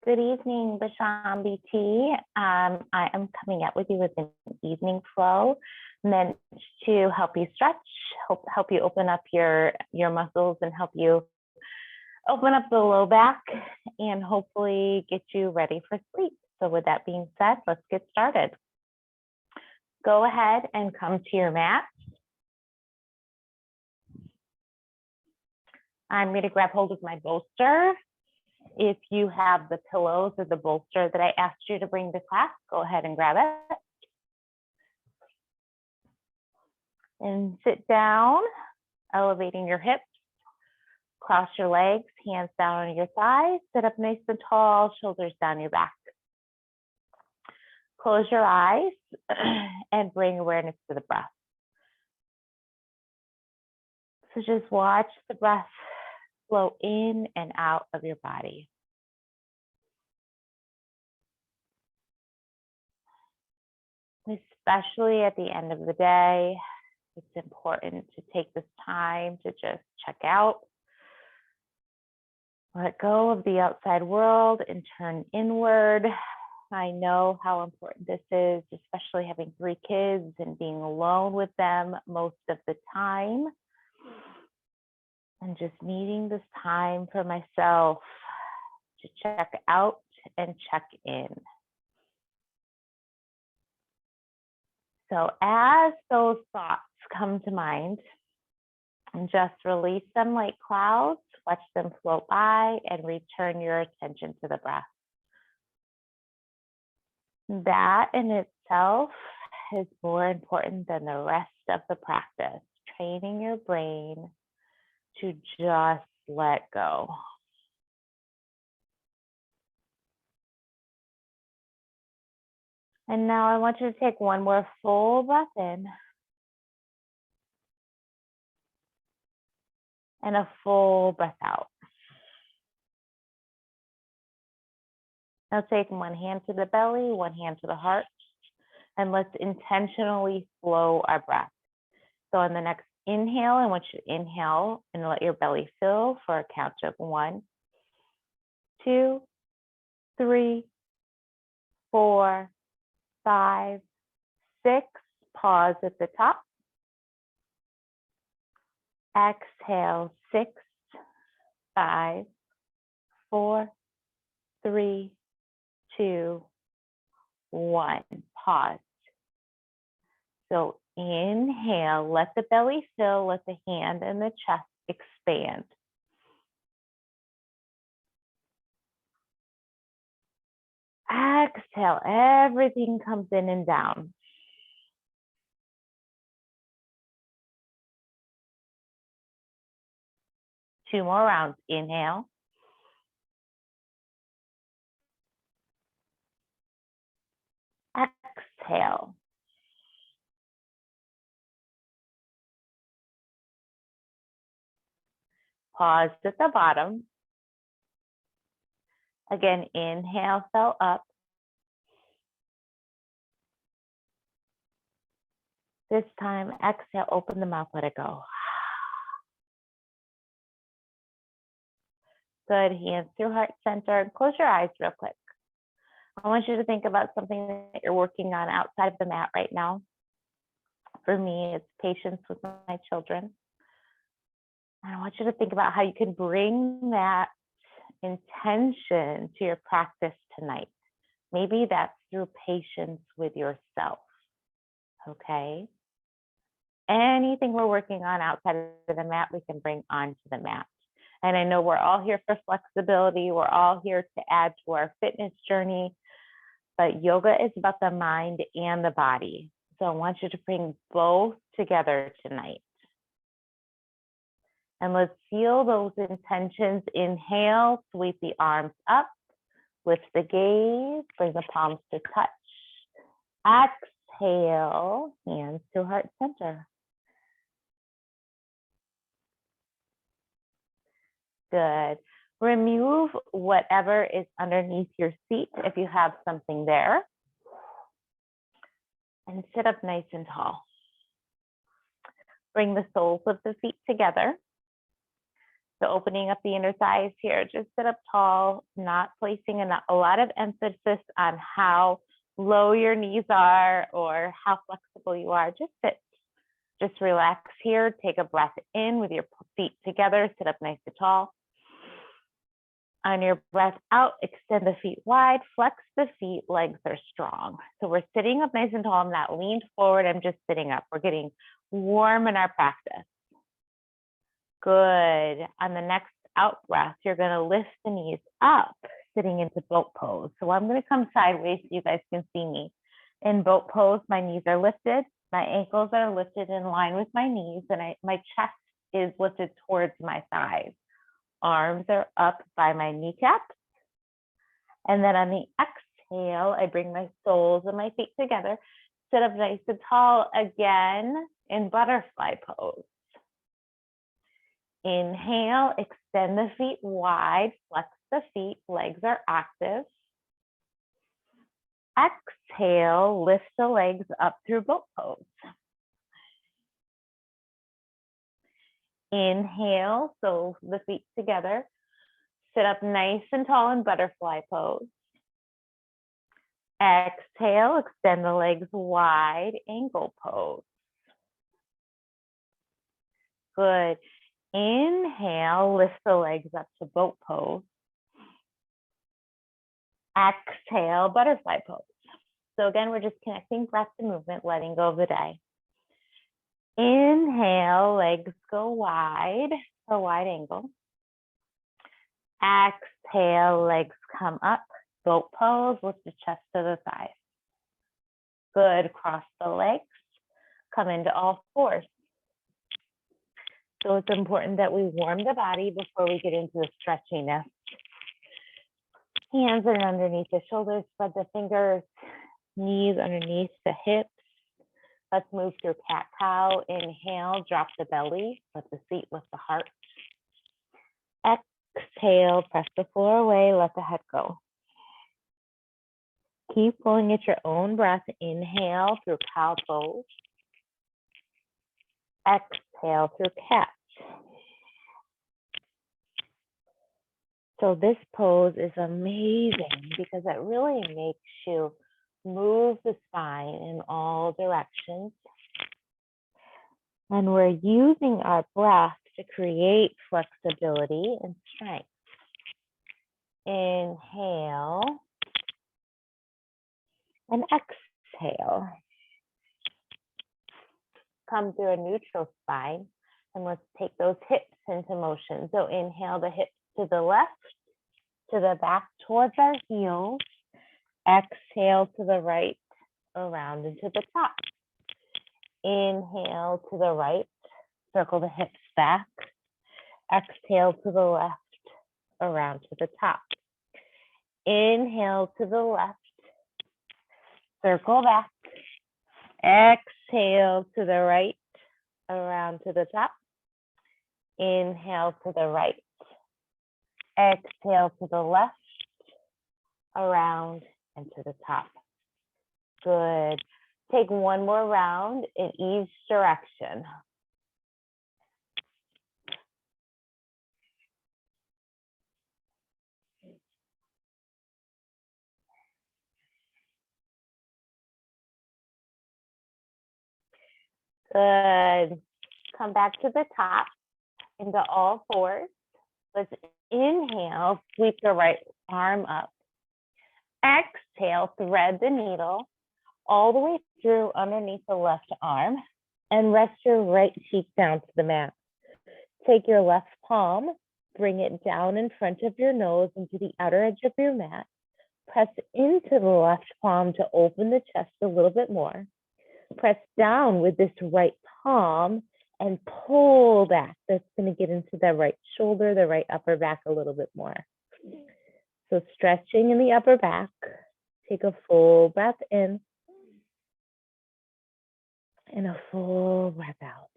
Good evening, Basham BT. I am coming up with you with an evening flow meant to help you stretch, help you open up your muscles and help you open up the low back and hopefully get you ready for sleep. So with that being said, let's get started. Go ahead and come to your mat. I'm going to grab hold of my bolster. If you have the pillows or the bolster that I asked you to bring to class, go ahead and grab it. And sit down, elevating your hips. Cross your legs, hands down on your thighs. Sit up nice and tall, shoulders down your back. Close your eyes and bring awareness to the breath. So just watch the breath flow in and out of your body. Especially at the end of the day, it's important to take this time to just check out, let go of the outside world and turn inward. I know how important this is, especially having 3 kids and being alone with them most of the time. And just needing this time for myself to check out and check in. So as those thoughts come to mind, just release them like clouds, watch them float by, and return your attention to the breath. That in itself is more important than the rest of the practice, training your brain to just let go. And now I want you to take one more full breath in and a full breath out. Now take one hand to the belly, one hand to the heart, and let's intentionally flow our breath. So on the next inhale, I want you to inhale and let your belly fill for a count of 1, 2, 3, 4, 5, 6. Pause at the top. Exhale, 6, 5, 4, 3, 2, 1. Pause. So inhale, let the belly fill, let the hand and the chest expand. Exhale, everything comes in and down. Two more rounds. Inhale. Exhale. Pause at the bottom. Again, inhale, fill up. This time, exhale, open the mouth, let it go. Good, hands through heart center. Close your eyes real quick. I want you to think about something that you're working on outside of the mat right now. For me, it's patience with my children. And I want you to think about how you can bring that intention to your practice tonight. Maybe that's through patience with yourself, okay? Anything we're working on outside of the mat, we can bring onto the mat. And I know we're all here for flexibility. We're all here to add to our fitness journey, but yoga is about the mind and the body. So I want you to bring both together tonight. And let's feel those intentions. Inhale, sweep the arms up, lift the gaze, bring the palms to touch. Exhale, hands to heart center. Good. Remove whatever is underneath your seat if you have something there. And sit up nice and tall. Bring the soles of the feet together. So opening up the inner thighs here, just sit up tall, not placing a lot of emphasis on how low your knees are or how flexible you are. Just sit, just relax here. Take a breath in with your feet together, sit up nice and tall. On your breath out, extend the feet wide, flex the feet, legs are strong. So we're sitting up nice and tall. I'm not leaned forward, I'm just sitting up. We're getting warm in our practice. Good. On the next out breath, you're gonna lift the knees up, sitting into boat pose. So I'm gonna come sideways so you guys can see me. In boat pose, my knees are lifted, my ankles are lifted in line with my knees, and my chest is lifted towards my thighs. Arms are up by my kneecaps. And then on the exhale, I bring my soles and my feet together, sit up nice and tall again in butterfly pose. Inhale, extend the feet wide, flex the feet, legs are active. Exhale, lift the legs up through boat pose. Inhale, so the feet together, sit up nice and tall in butterfly pose. Exhale, extend the legs wide, angle pose. Good. Inhale, lift the legs up to boat pose. Exhale, butterfly pose. So again, we're just connecting breath to movement, letting go of the day. Inhale, legs go wide, a wide angle. Exhale, legs come up, boat pose, lift the chest to the thighs. Good, cross the legs, come into all fours. So it's important that we warm the body before we get into the stretchiness. Hands are underneath the shoulders, spread the fingers, knees underneath the hips. Let's move through cat-cow. Inhale, drop the belly, let the seat lift the heart. Exhale, press the floor away, let the head go. Keep pulling at your own breath. Inhale through cow pose. Exhale through cat. So this pose is amazing because it really makes you move the spine in all directions. And we're using our breath to create flexibility and strength. Inhale and exhale. Come through a neutral spine, and let's take those hips into motion. So inhale the hips to the left, to the back towards our heels. Exhale to the right, around and to the top. Inhale to the right, circle the hips back. Exhale to the left, around to the top. Inhale to the left, circle back. Exhale to the right, around to the top. Inhale to the right. Exhale to the left, around and to the top. Good. Take one more round in each direction. Good. Come back to the top into all fours. Let's inhale, sweep the right arm up. Exhale, thread the needle all the way through underneath the left arm and rest your right cheek down to the mat. Take your left palm, bring it down in front of your nose into the outer edge of your mat. Press into the left palm to open the chest a little bit more. Press down with this right palm and pull back. That's going to get into the right shoulder, the right upper back a little bit more. So stretching in the upper back. Take a full breath in and a full breath out.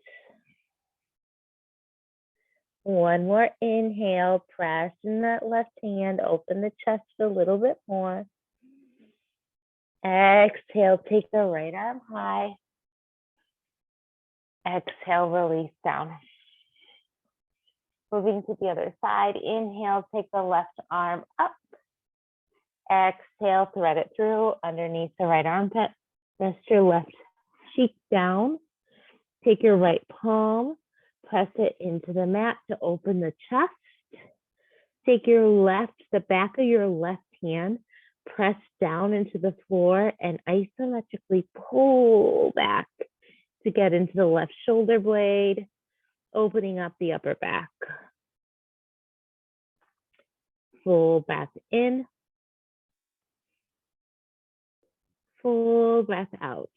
One more inhale, press in that left hand, open the chest a little bit more. Exhale, take the right arm high. Exhale, release down. Moving to the other side. Inhale, take the left arm up. Exhale, thread it through underneath the right armpit. Rest your left cheek down. Take your right palm, press it into the mat to open the chest. Take the back of your left hand, press down into the floor and isometrically pull back to get into the left shoulder blade, opening up the upper back. Full breath in. Full breath out.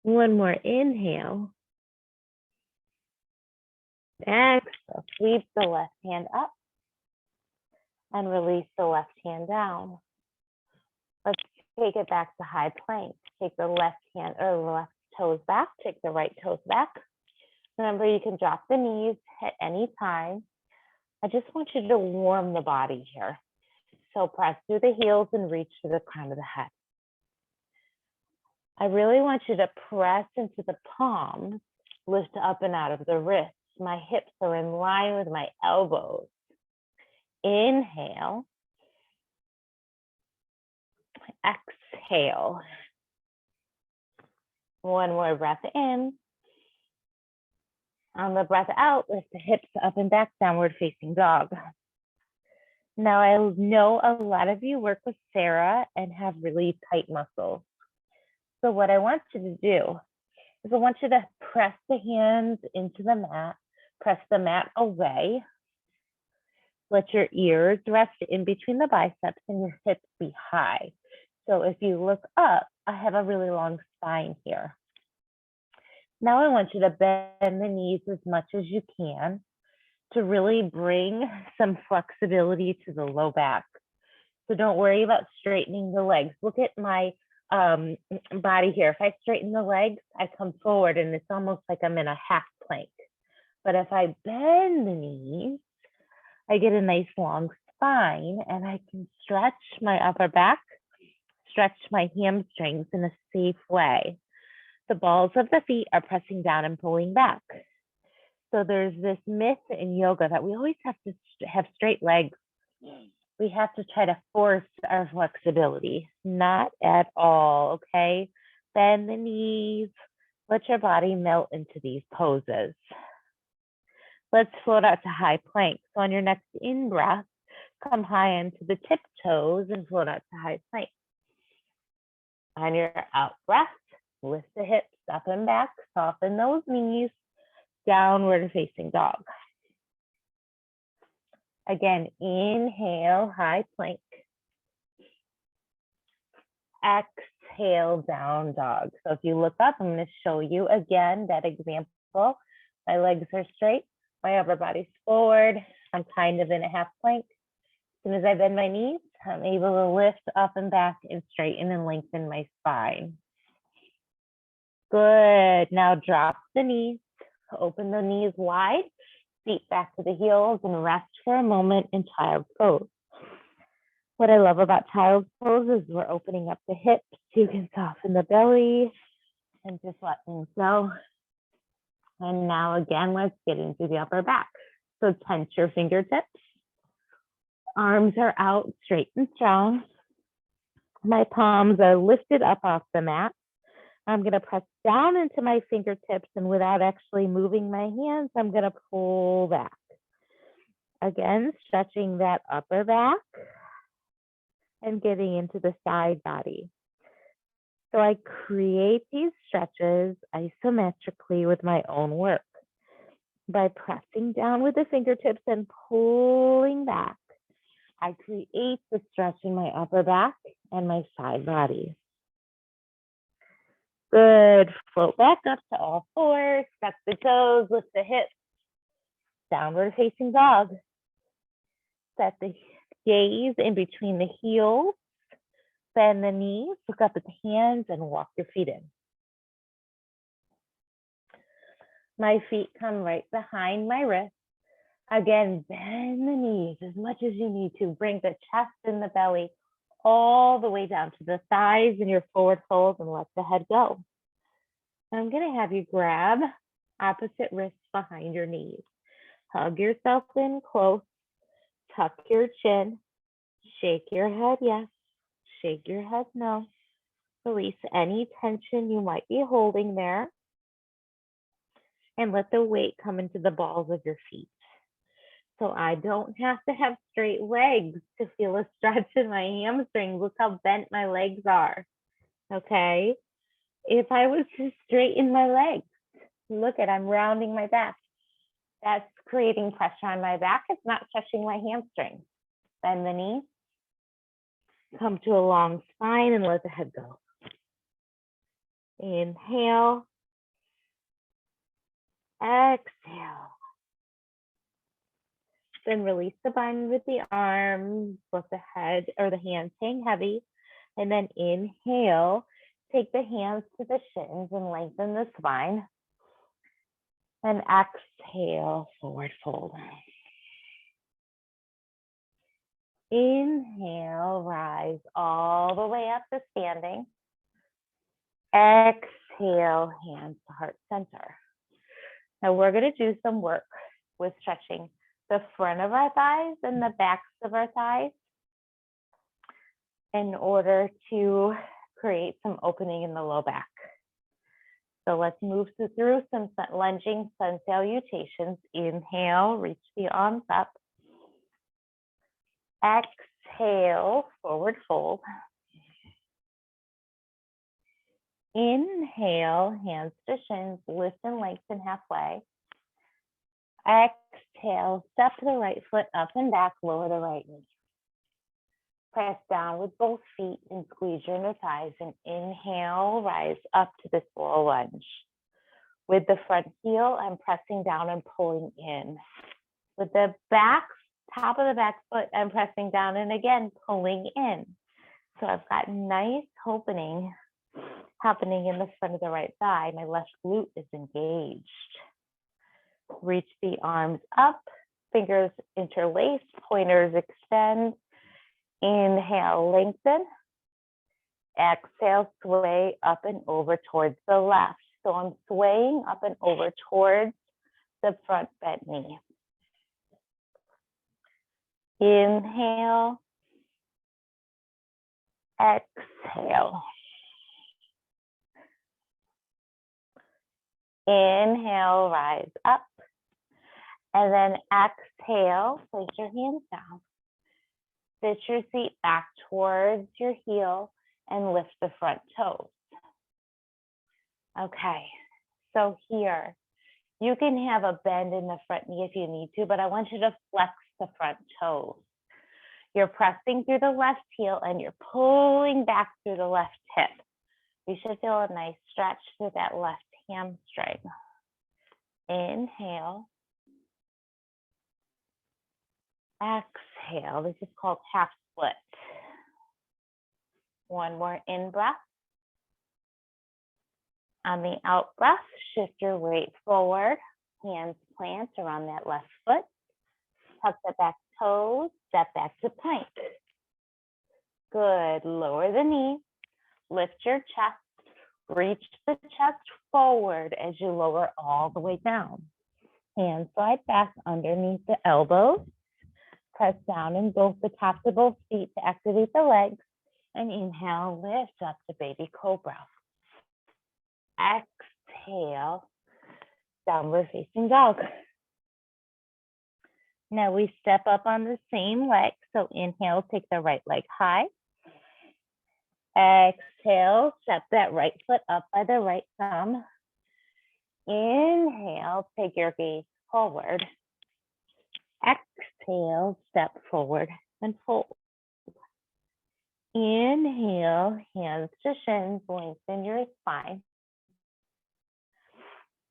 One more inhale. Exhale, sweep the left hand up and release the left hand down. Let's take it back to high plank. Take the left hand or left toes back, take the right toes back. Remember, you can drop the knees at any time. I just want you to warm the body here. So press through the heels and reach to the crown of the head. I really want you to press into the palms, lift up and out of the wrists. My hips are in line with my elbows. Inhale. Exhale. One more breath in. On the breath out, lift the hips up and back, downward facing dog. Now, I know a lot of you work with Sarah and have really tight muscles. So what I want you to do is I want you to press the hands into the mat, press the mat away. Let your ears rest in between the biceps and your hips be high. So if you look up, I have a really long spine here. Now I want you to bend the knees as much as you can to really bring some flexibility to the low back. So don't worry about straightening the legs. Look at my body here. If I straighten the legs, I come forward and it's almost like I'm in a half plank. But if I bend the knees, I get a nice long spine and I can stretch my upper back, stretch my hamstrings in a safe way. The balls of the feet are pressing down and pulling back. So there's this myth in yoga that we always have to have straight legs. We have to try to force our flexibility. Not at all, okay? Bend the knees. Let your body melt into these poses. Let's float out to high plank. So on your next in-breath, come high into the tiptoes and float out to high plank. On your out-breath, lift the hips up and back, soften those knees, downward facing dog. Again, inhale, high plank. Exhale, down dog. So if you look up, I'm going to show you again that example. My legs are straight, my upper body's forward. I'm kind of in a half plank. As soon as I bend my knees, I'm able to lift up and back and straighten and lengthen my spine. Good. Now drop the knees, open the knees wide, feet back to the heels, and rest for a moment in child's pose. What I love about child's pose is we're opening up the hips. You can soften the belly and just let things go. And now again, let's get into the upper back. So tense your fingertips. Arms are out, straight and strong. My palms are lifted up off the mat. I'm going to press down into my fingertips, and without actually moving my hands, I'm going to pull back. Again, stretching that upper back and getting into the side body. So I create these stretches isometrically with my own work. By pressing down with the fingertips and pulling back, I create the stretch in my upper back and my side body. Good. Float back up to all fours. Tuck the toes, lift the hips. Downward facing dog. Set the gaze in between the heels. Bend the knees, look up at the hands, and walk your feet in. My feet come right behind my wrists. Again, bend the knees as much as you need to. Bring the chest and the belly all the way down to the thighs in your forward fold and let the head go. I'm going to have you grab opposite wrist behind your knees. Hug yourself in close, tuck your chin, shake your head yes, shake your head no. Release any tension you might be holding there, and let the weight come into the balls of your feet. So I don't have to have straight legs to feel a stretch in my hamstrings. Look how bent my legs are, okay? If I was to straighten my legs, look at, I'm rounding my back. That's creating pressure on my back. It's not stretching my hamstrings. Bend the knee, come to a long spine and let the head go. Inhale, exhale. Then release the bind with the arms, let the head or the hands hang heavy. And then inhale, take the hands to the shins and lengthen the spine. And exhale, forward fold. Inhale, rise all the way up to standing. Exhale, hands to heart center. Now we're going to do some work with stretching the front of our thighs and the backs of our thighs in order to create some opening in the low back. So let's move through some lunging sun salutations. Inhale, reach the arms up. Exhale, forward fold. Inhale, hands to shins, lift and lengthen halfway. Exhale, step the right foot up and back, lower the right knee. Press down with both feet and squeeze your inner thighs, and inhale, rise up to this full lunge. With the front heel, I'm pressing down and pulling in. With the back, top of the back foot, I'm pressing down and again, pulling in. So I've got nice opening happening in the front of the right thigh. My left glute is engaged. Reach the arms up, fingers interlace, pointers extend. Inhale, lengthen. Exhale, sway up and over towards the left. So I'm swaying up and over towards the front bent knee. Inhale. Exhale. Inhale, rise up. And then exhale, place your hands down. Sit your seat back towards your heel and lift the front toes. Okay, so here, you can have a bend in the front knee if you need to, but I want you to flex the front toes. You're pressing through the left heel and you're pulling back through the left hip. You should feel a nice stretch through that left hamstring. Inhale. Exhale. This is called half split. One more in breath. On the out breath, shift your weight forward. Hands plant around that left foot. Tuck the back toes. Step back to plank. Good. Lower the knee. Lift your chest. Reach the chest forward as you lower all the way down. Hands slide back underneath the elbows. Press down in both the tops of both feet to activate the legs. And inhale, lift up to baby cobra. Exhale, downward facing dog. Now we step up on the same leg. So inhale, take the right leg high. Exhale, step that right foot up by the right thumb. Inhale, take your gaze forward. Exhale, step forward and fold. Inhale, hands to shins, lengthen your spine.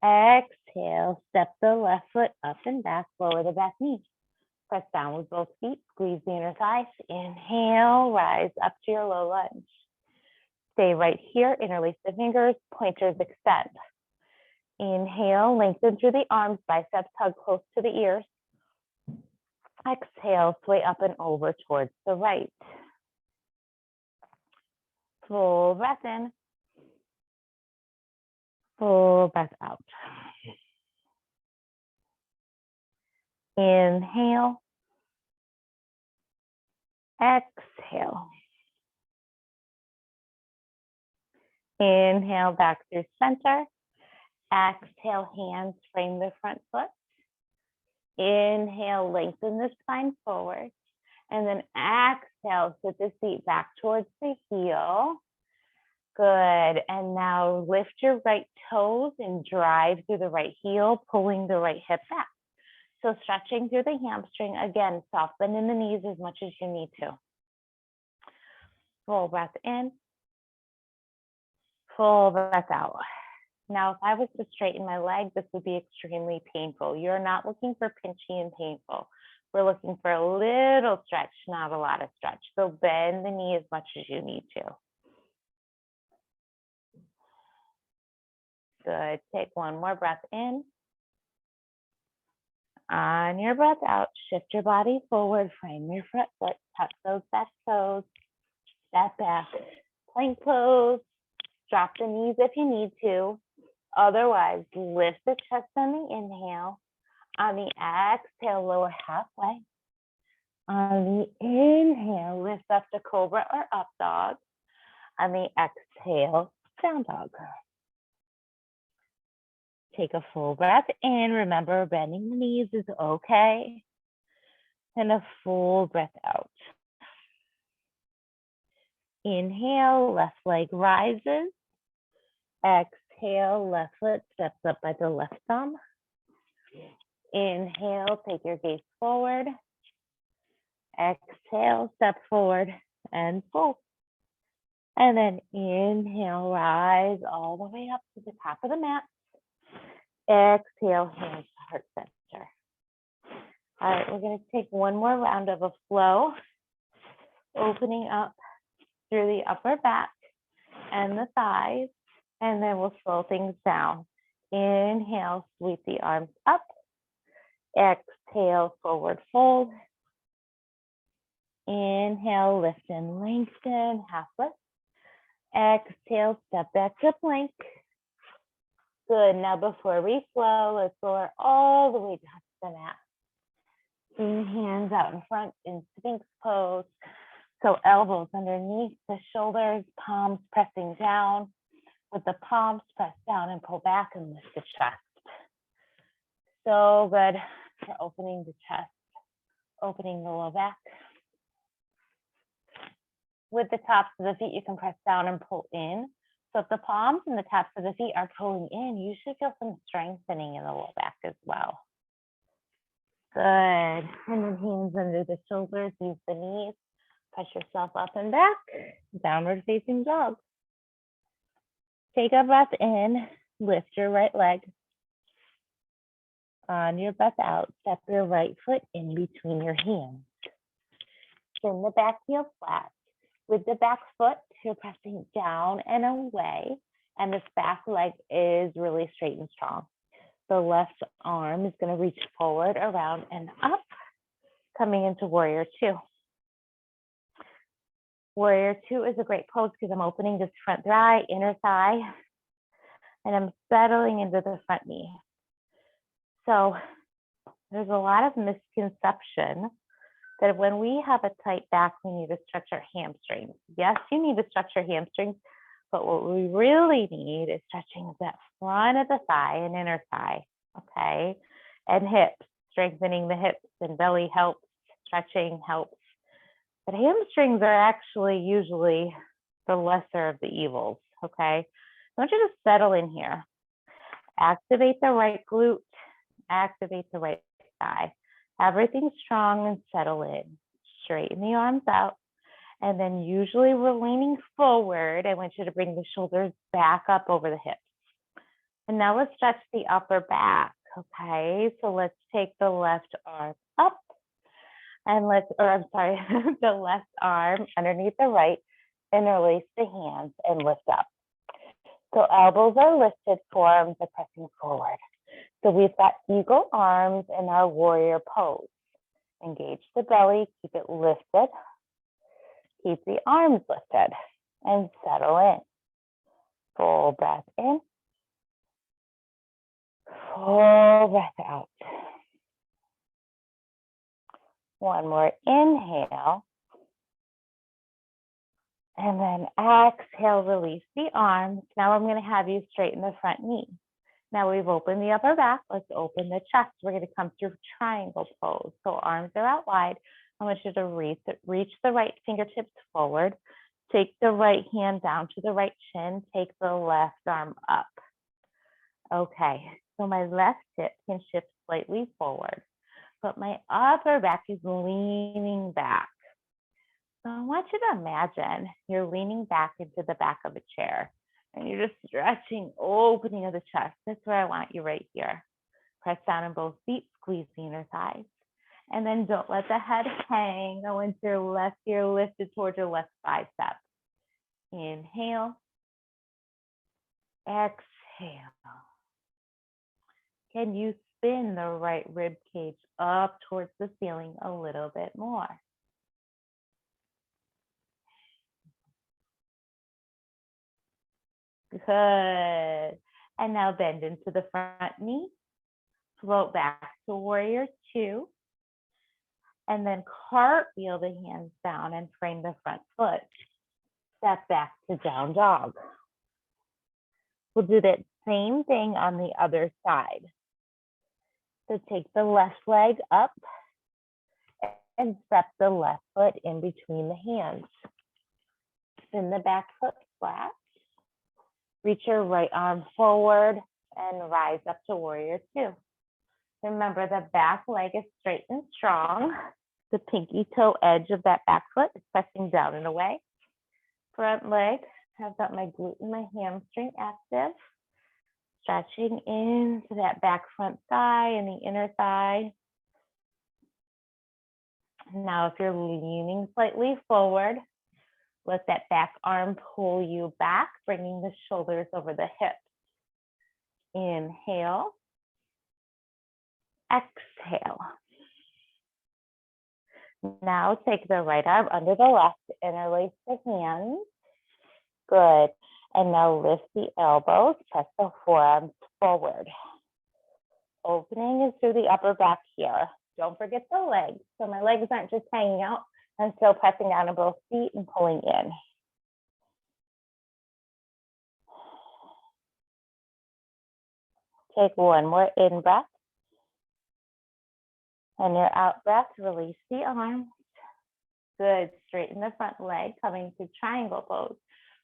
Exhale, step the left foot up and back, lower the back knee. Press down with both feet, squeeze the inner thighs. Inhale, rise up to your low lunge. Stay right here, interlace the fingers, pointers extend. Inhale, lengthen through the arms, biceps hug close to the ears. Exhale, sway up and over towards the right. Full breath in. Full breath out. Inhale. Exhale. Inhale back through center. Exhale, hands frame the front foot. Inhale, lengthen the spine forward. And then exhale, sit the seat back towards the heel. Good. And now lift your right toes and drive through the right heel, pulling the right hip back. So stretching through the hamstring. Again, soft bend in the knees as much as you need to. Full breath in. Full breath out. Now, if I was to straighten my leg, this would be extremely painful. You're not looking for pinchy and painful. We're looking for a little stretch, not a lot of stretch. So bend the knee as much as you need to. Good. Take one more breath in. On your breath out, shift your body forward, frame your front foot, tuck those back toes, step back, plank pose, drop the knees if you need to. Otherwise, lift the chest on the inhale. On the exhale, lower halfway. On the inhale, lift up to cobra or up dog. On the exhale, down dog. Take a full breath in. Remember, bending the knees is okay. And a full breath out. Inhale, left leg rises. Exhale, left foot steps up by the left thumb. Inhale, take your gaze forward. Exhale, step forward and fold. And then inhale, rise all the way up to the top of the mat. Exhale, hands to heart center. All right, we're going to take one more round of a flow, opening up through the upper back and the thighs, and then we'll slow things down. Inhale, sweep the arms up. Exhale, forward fold. Inhale, lift and lengthen, half lift. Exhale, step back to plank. Good. Now before we flow, let's lower all the way down to the mat. Bring hands out in front in Sphinx pose. So elbows underneath the shoulders, palms pressing down. With the palms press down and pull back and lift the chest. So good for opening the chest, opening the low back. With the tops of the feet, you can press down and pull in. So if the palms and the tops of the feet are pulling in, you should feel some strengthening in the low back as well. Good. And then hands under the shoulders, use the knees. Press yourself up and back, downward facing dog. Take a breath in, lift your right leg. On your breath out, step your right foot in between your hands. Send the back heel flat. With the back foot, you're pressing down and away, and this back leg is really straight and strong. The left arm is going to reach forward, around, and up, coming into warrior two. Warrior two is a great pose because I'm opening this front thigh, inner thigh, and I'm settling into the front knee. So there's a lot of misconception that when we have a tight back, we need to stretch our hamstrings. Yes, you need to stretch your hamstrings, but what we really need is stretching that front of the thigh and inner thigh, okay? And hips, strengthening the hips and belly helps, stretching helps. But hamstrings are actually usually the lesser of the evils, okay? I want you to settle in here. Activate the right glute, activate the right thigh. Everything strong and settle in. Straighten the arms out. And then usually we're leaning forward. I want you to bring the shoulders back up over the hips. And now let's stretch the upper back, okay? So let's take the left arm up. And the left arm underneath the right, interlace the hands and lift up. So elbows are lifted, forearms are pressing forward. So we've got eagle arms in our warrior pose. Engage the belly, keep it lifted. Keep the arms lifted and settle in. Full breath in. Full breath out. One more inhale. And then exhale, release the arms. Now I'm going to have you straighten the front knee. Now we've opened the upper back. Let's open the chest. We're going to come through triangle pose. So arms are out wide. I want you to reach the right fingertips forward. Take the right hand down to the right chin. Take the left arm up. Okay, so my left hip can shift slightly forward, but my upper back is leaning back. So I want you to imagine you're leaning back into the back of a chair and you're just stretching, opening of the chest. That's where I want you right here. Press down on both feet, squeeze the inner thighs. And then don't let the head hang. I want your left ear lifted towards your left bicep. Inhale. Exhale. Can you spin the right rib cage up towards the ceiling a little bit more? Good. And now bend into the front knee. Float back to warrior two. And then cartwheel the hands down and frame the front foot. Step back to down dog. We'll do that same thing on the other side. So take the left leg up and step the left foot in between the hands. Spin the back foot flat. Reach your right arm forward and rise up to warrior two. Remember the back leg is straight and strong. The pinky toe edge of that back foot is pressing down and away. Front leg, I've got my glute and my hamstring active. Stretching into that back front thigh and the inner thigh. Now, if you're leaning slightly forward, let that back arm pull you back, bringing the shoulders over the hips. Inhale. Exhale. Now take the right arm under the left, interlace the hands. Good. And now lift the elbows, press the forearms forward. Opening is through the upper back here. Don't forget the legs. So my legs aren't just hanging out. I'm still pressing down on both feet and pulling in. Take one more in breath. And your out breath, release the arms. Good. Straighten the front leg, coming to triangle pose.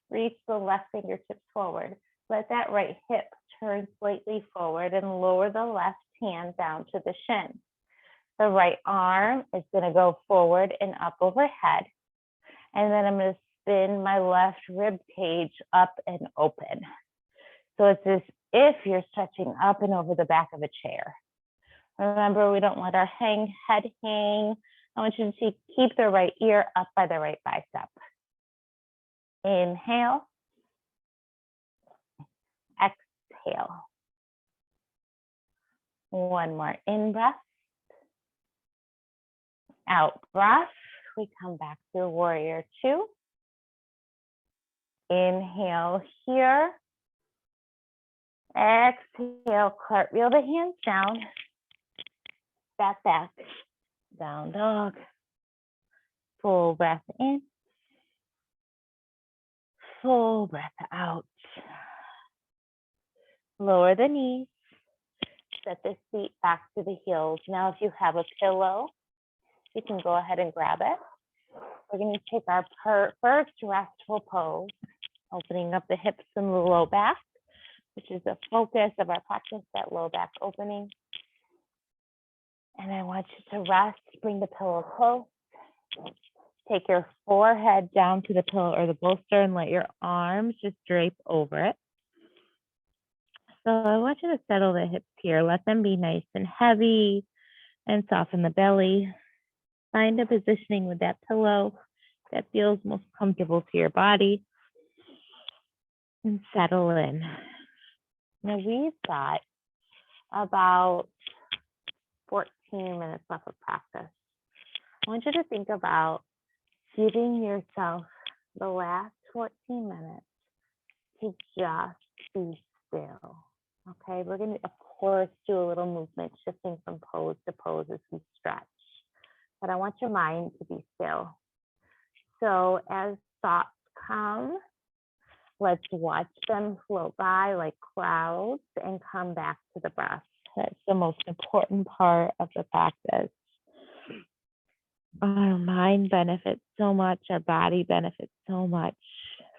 Reach the left fingertips forward. Let that right hip turn slightly forward and lower the left hand down to the shin. The right arm is going to go forward and up overhead. And then I'm going to spin my left rib cage up and open. So it's as if you're stretching up and over the back of a chair. Remember, we don't let our head hang. I want you to keep the right ear up by the right bicep. Inhale. Exhale. One more in breath. Out breath. We come back to warrior two. Inhale here. Exhale, cartwheel the hands down. Step back. Down dog. Full breath in. Full breath out. Lower the knees. Set the feet back to the heels. Now, if you have a pillow, you can go ahead and grab it. We're going to take our first restful pose, opening up the hips and the low back, which is the focus of our practice, that low back opening. And I want you to rest, bring the pillow close. Take your forehead down to the pillow or the bolster and let your arms just drape over it. So I want you to settle the hips here. Let them be nice and heavy and soften the belly. Find a positioning with that pillow that feels most comfortable to your body and settle in. Now we've got about 14 minutes left of practice. I want you to think about giving yourself the last 14 minutes to just be still. Okay, we're going to, of course, do a little movement, shifting from pose to pose as we stretch. But but I want your mind to be still. So as thoughts come, let's watch them float by like clouds and come back to the breath. That's the most important part of the practice. Our mind benefits so much, our body benefits so much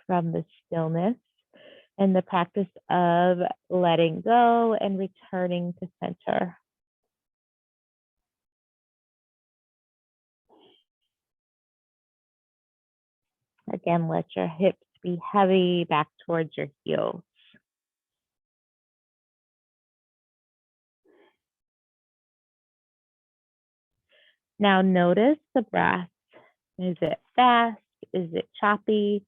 from the stillness and the practice of letting go and returning to center. Again, let your hips be heavy back towards your heels. Now notice the breath. Is it fast? Is it choppy?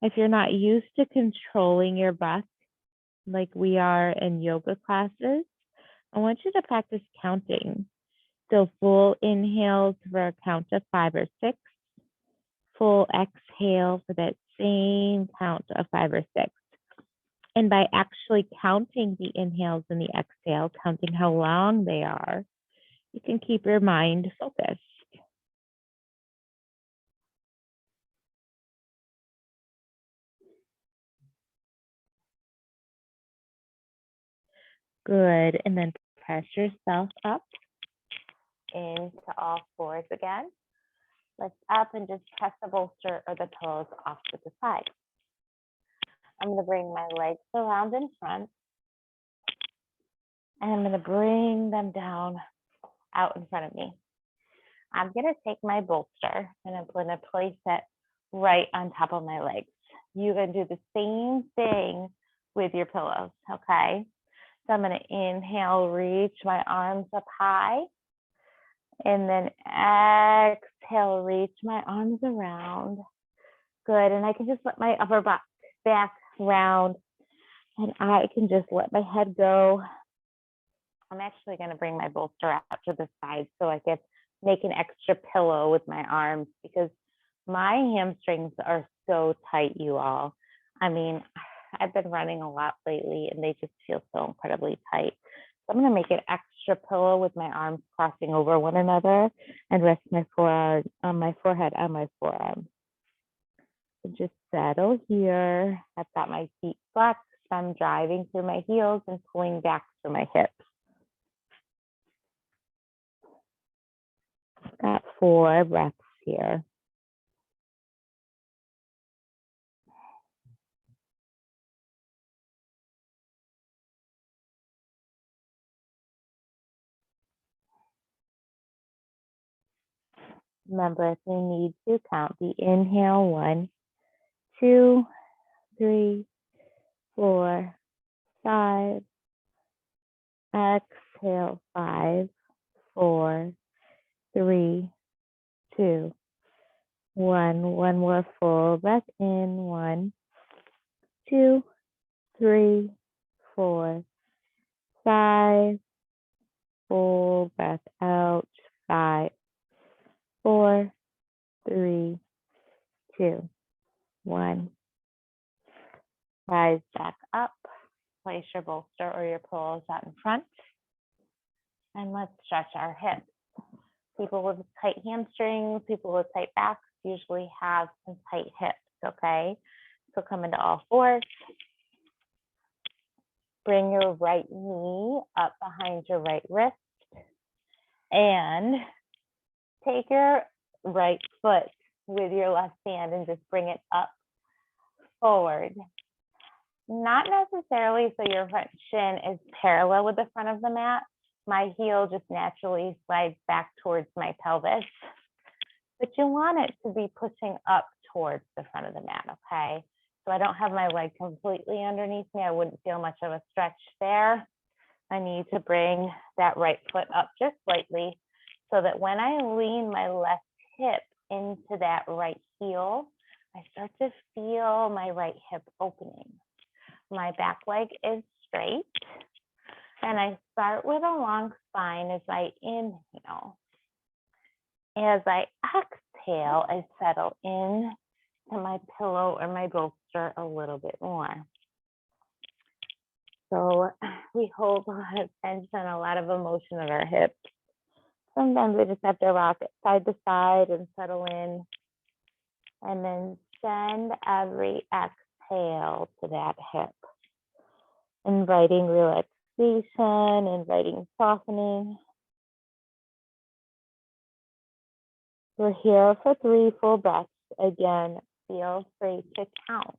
If you're not used to controlling your breath like we are in yoga classes, I want you to practice counting. So full inhales for a count of 5 or 6. Full exhale for that same count of 5 or 6. And by actually counting the inhales and the exhale, counting how long they are, you can keep your mind focused. Good. And then press yourself up into all fours again. Lift up and just press the bolster or the pillows off to the side. I'm going to bring my legs around in front. And I'm going to bring them down out in front of me. I'm going to take my bolster and I'm going to place it right on top of my legs. You're going to do the same thing with your pillows, okay? So I'm going to inhale, reach my arms up high. And then exhale, reach my arms around. Good. And I can just let my upper back round. And I can just let my head go. I'm actually going to bring my bolster out to the side so I can make an extra pillow with my arms because my hamstrings are so tight, you all. I mean, I've been running a lot lately and they just feel so incredibly tight. So I'm going to make an extra pillow with my arms crossing over one another and rest my forehead on my forearm. So just settle here. I've got my feet flexed. I'm driving through my heels and pulling back through my hips. Got 4 breaths here. Remember, if you need to, count the inhale 1, 2, 3, 4, 5. Exhale 5, 4, 3, 2, 1. One more full breath in. 1, 2, 3, 4, 5. Full breath out. 5, 4, 3, 2, 1. Rise back up. Place your bolster or your pillows out in front. And let's stretch our hips. People with tight hamstrings, people with tight backs usually have some tight hips, okay? So come into all fours. Bring your right knee up behind your right wrist. And take your right foot with your left hand and just bring it up forward. Not necessarily so your front shin is parallel with the front of the mat. My heel just naturally slides back towards my pelvis. But you want it to be pushing up towards the front of the mat, okay? So I don't have my leg completely underneath me. I wouldn't feel much of a stretch there. I need to bring that right foot up just slightly so that when I lean my left hip into that right heel, I start to feel my right hip opening. My back leg is straight. And I start with a long spine as I inhale. As I exhale, I settle in to my pillow or my bolster a little bit more. So we hold a lot of tension, a lot of emotion in our hips. Sometimes we just have to rock it side to side and settle in. And then send every exhale to that hip. Inviting relaxation, inviting softening. We're here for 3 full breaths. Again, feel free to count.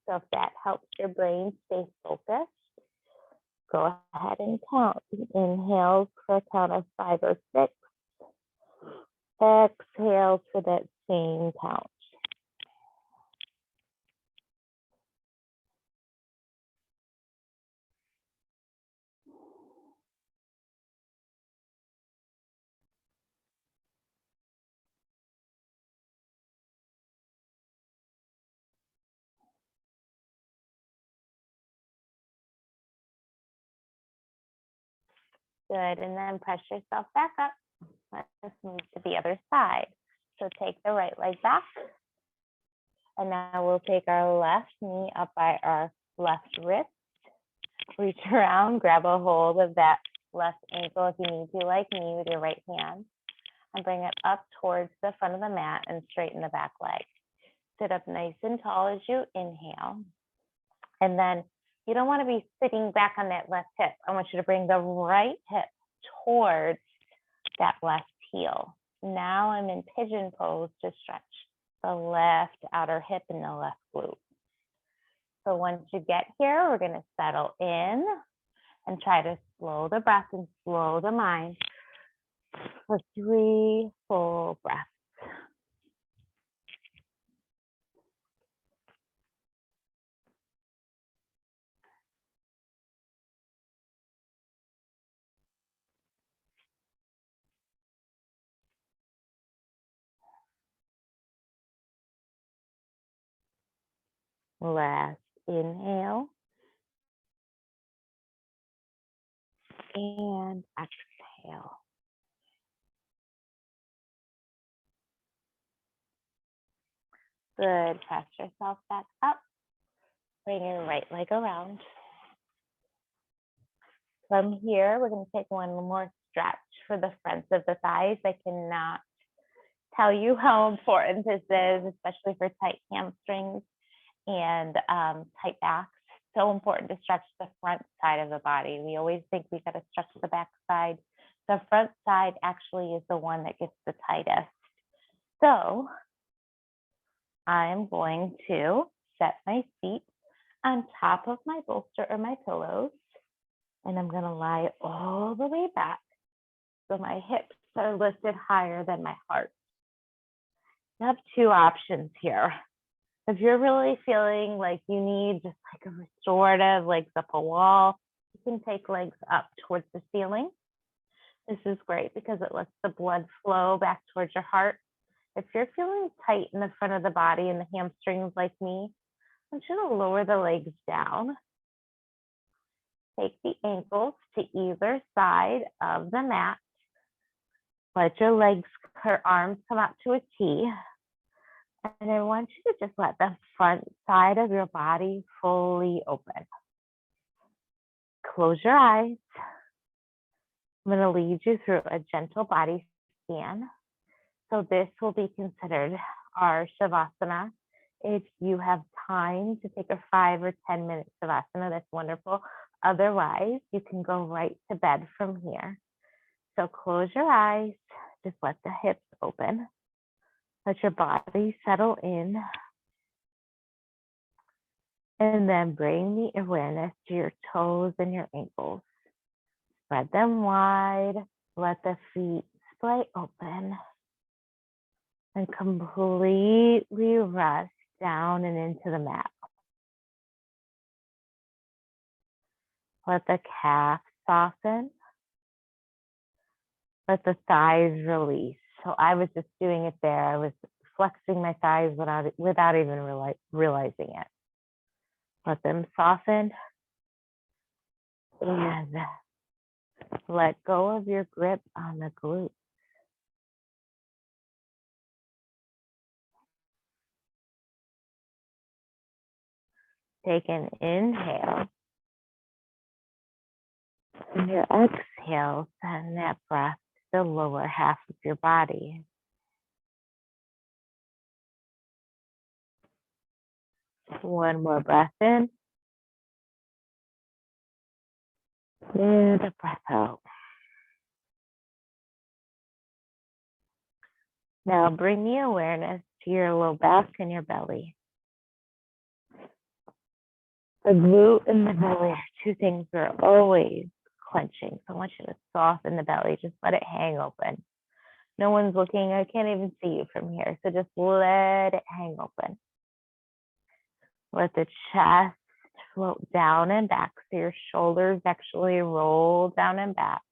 So if that helps your brain stay focused, go ahead and count. Inhale for a count of 5 or 6. Exhale for that same count. Good, and then press yourself back up. Let's move to the other side. So take the right leg back. And now we'll take our left knee up by our left wrist. Reach around, grab a hold of that left ankle if you need to, like me, with your right hand. And bring it up towards the front of the mat and straighten the back leg. Sit up nice and tall as you inhale. And then you don't want to be sitting back on that left hip. I want you to bring the right hip towards that left heel. Now I'm in pigeon pose to stretch the left outer hip and the left glute. So once you get here, we're going to settle in and try to slow the breath and slow the mind for 3 full breaths. Last inhale and exhale. Good. Press yourself back up. Bring your right leg around. From here, we're going to take one more stretch for the fronts of the thighs. I cannot tell you how important this is, especially for tight hamstrings and tight backs. So important to stretch the front side of the body. We always think we got to stretch the back side. The front side actually is the one that gets the tightest. So I'm going to set my feet on top of my bolster or my pillows, and I'm going to lie all the way back so my hips are lifted higher than my heart. You have 2 options here. If you're really feeling like you need just like a restorative, legs up a wall, you can take legs up towards the ceiling. This is great because it lets the blood flow back towards your heart. If you're feeling tight in the front of the body and the hamstrings like me, I want you to lower the legs down. Take the ankles to either side of the mat. Let your legs, her arms come out to a T. And I want you to just let the front side of your body fully open. Close your eyes. I'm going to lead you through a gentle body scan. So this will be considered our Shavasana. If you have time to take a 5 or 10 minute Shavasana, that's wonderful. Otherwise, you can go right to bed from here. So close your eyes. Just let the hips open. Let your body settle in. And then bring the awareness to your toes and your ankles. Spread them wide. Let the feet splay open. And completely rest down and into the mat. Let the calf soften. Let the thighs release. So I was just doing it there. I was flexing my thighs without even realizing it. Let them soften. And let go of your grip on the glutes. Take an inhale. And your exhale, send that breath the lower half of your body. One more breath in. And a breath out. Now bring the awareness to your low back and your belly. The glute and the belly are two things that are always clenching. So I want you to soften the belly. Just let it hang open. No one's looking. I can't even see you from here. So just let it hang open. Let the chest float down and back. So your shoulders actually roll down and back.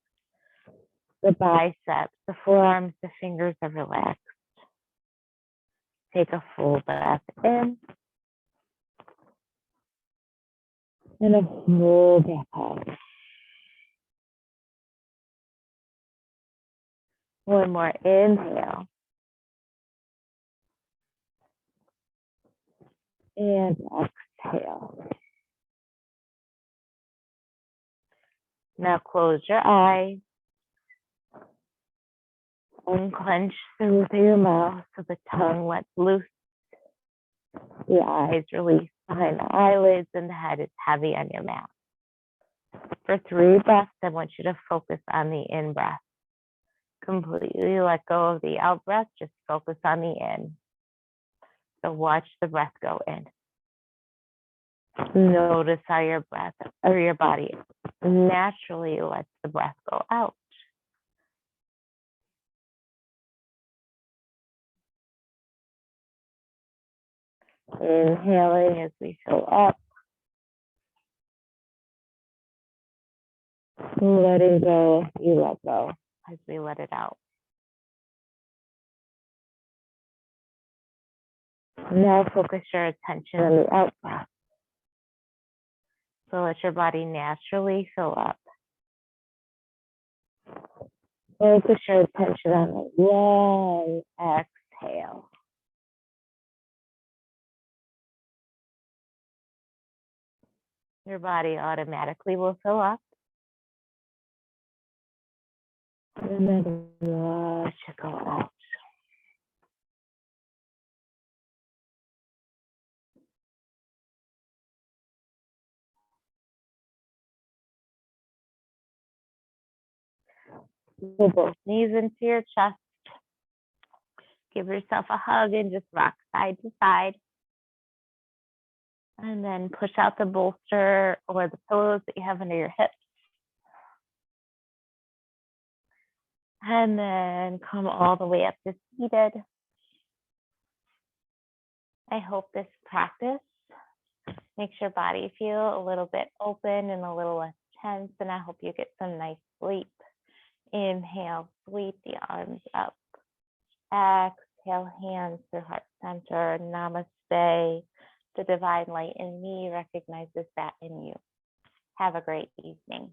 The biceps, the forearms, the fingers are relaxed. Take a full breath in. And a full breath out. One more inhale. And exhale. Now close your eyes. Unclench the roof of your mouth so the tongue lets loose. The eyes release behind the eyelids and the head is heavy on your mat. For 3 breaths, I want you to focus on the in-breath. Completely let go of the out-breath. Just focus on the in. So watch the breath go in. Notice how your breath or your body naturally lets the breath go out. Inhaling as we fill up. Letting go, you let go as we let it out. Now focus your attention on the out breath. So let your body naturally fill up. Focus your attention on the long exhale. Your body automatically will fill up. And then watch it go out. Pull both knees into your chest. Give yourself a hug and just rock side to side. And then push out the bolster or the pillows that you have under your hips. And then come all the way up to seated. I hope this practice makes your body feel a little bit open and a little less tense. And I hope you get some nice sleep. Inhale, sweep the arms up. Exhale, hands to heart center. Namaste. The divine light in me recognizes that in you. Have a great evening.